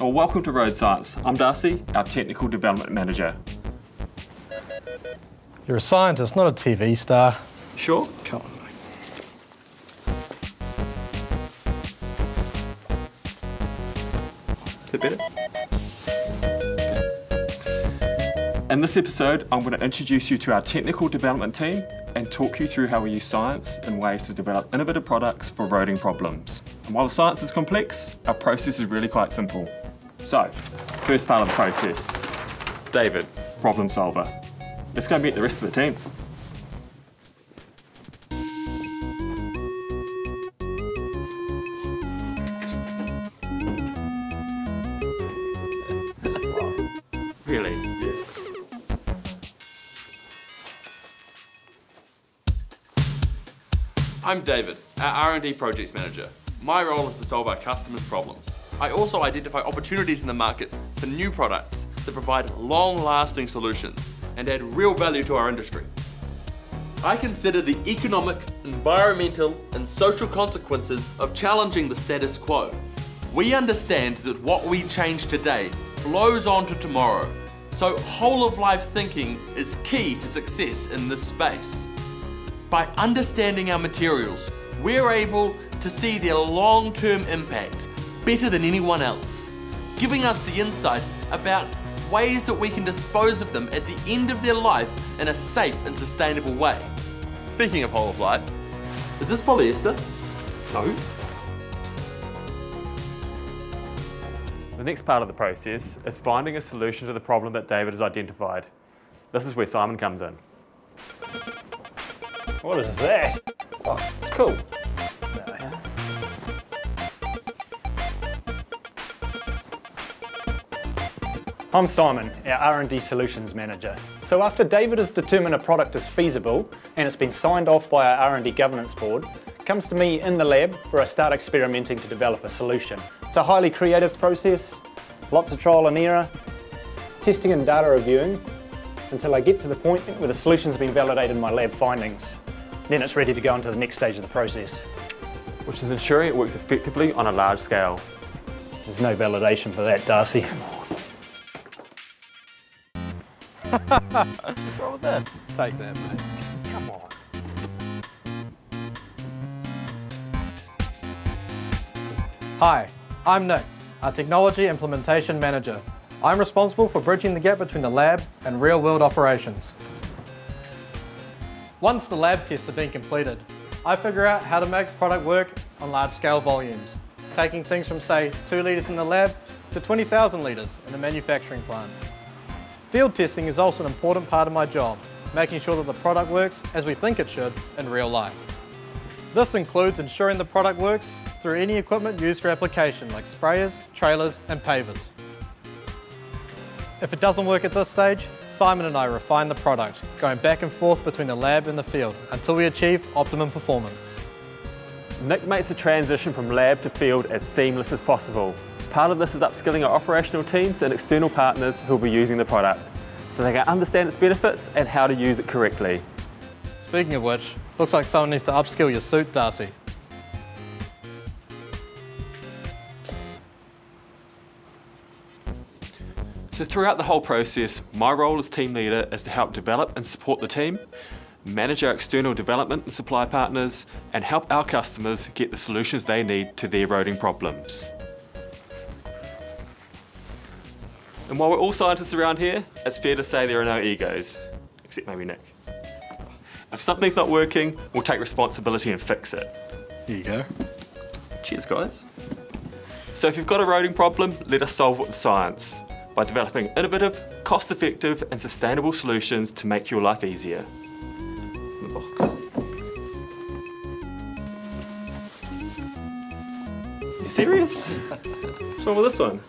Well, welcome to Road Science. I'm Darcy, our Technical Development Manager. You're a scientist, not a TV star. Sure? Come on, mate. Is it better? In this episode, I'm going to introduce you to our technical development team and talk you through how we use science in ways to develop innovative products for roading problems. And while the science is complex, our process is really quite simple. So, first part of the process. David, problem solver. Let's go meet the rest of the team. Really? Yeah. I'm David, our R&D Projects Manager. My role is to solve our customers' problems. I also identify opportunities in the market for new products that provide long-lasting solutions and add real value to our industry. I consider the economic, environmental, and social consequences of challenging the status quo. We understand that what we change today flows on to tomorrow, so whole-of-life thinking is key to success in this space. By understanding our materials, we're able to see their long-term impacts better than anyone else, giving us the insight about ways that we can dispose of them at the end of their life in a safe and sustainable way. Speaking of whole of life, is this polyester? No. The next part of the process is finding a solution to the problem that David has identified. This is where Simon comes in. What is that? Oh, it's cool. I'm Simon, our R&D Solutions Manager. So after David has determined a product is feasible and it's been signed off by our R&D Governance Board, it comes to me in the lab where I start experimenting to develop a solution. It's a highly creative process, lots of trial and error, testing and data reviewing until I get to the point where the solution's been validated in my lab findings. Then it's ready to go into the next stage of the process. Which is ensuring it works effectively on a large scale. There's no validation for that, Darcy. What's wrong with this? Take that, mate. Come on. Hi, I'm Nick, our Technology Implementation Manager. I'm responsible for bridging the gap between the lab and real-world operations. Once the lab tests have been completed, I figure out how to make the product work on large-scale volumes, taking things from, say, 2 litres in the lab to 20,000 litres in a manufacturing plant. Field testing is also an important part of my job, making sure that the product works as we think it should in real life. This includes ensuring the product works through any equipment used for application like sprayers, trailers and pavers. If it doesn't work at this stage, Simon and I refine the product, going back and forth between the lab and the field until we achieve optimum performance. Nick makes the transition from lab to field as seamless as possible. Part of this is upskilling our operational teams and external partners who will be using the product, so they can understand its benefits and how to use it correctly. Speaking of which, looks like someone needs to upskill your suit, Darcy. So throughout the whole process, my role as team leader is to help develop and support the team, manage our external development and supply partners, and help our customers get the solutions they need to their roading problems. And while we're all scientists around here, it's fair to say there are no egos, except maybe Nick. If something's not working, we'll take responsibility and fix it. Here you go. Cheers, guys. So if you've got a roading problem, let us solve it with science by developing innovative, cost-effective and sustainable solutions to make your life easier. It's in the box. You serious? What's wrong with this one?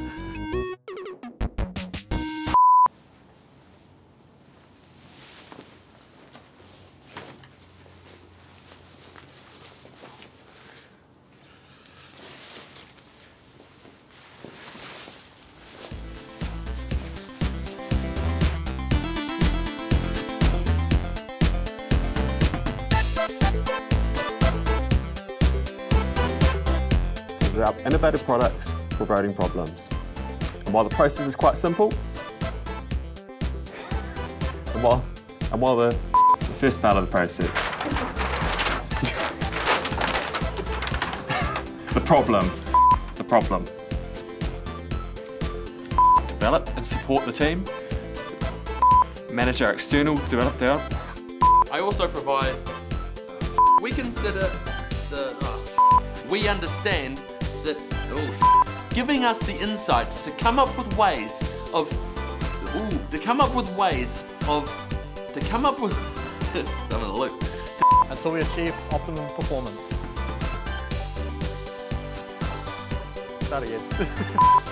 Develop innovative products for roading problems. And while the process is quite simple, and while the first part of the process, the problem. Develop and support the team. Manage our external development. I also provide, we consider we understand that, giving us the insight to come up with ways of, I'm in a loop. Until we achieve optimum performance. Start again.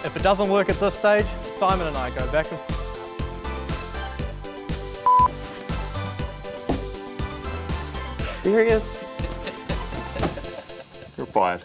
If it doesn't work at this stage, Simon and I go back and Serious? You're fired.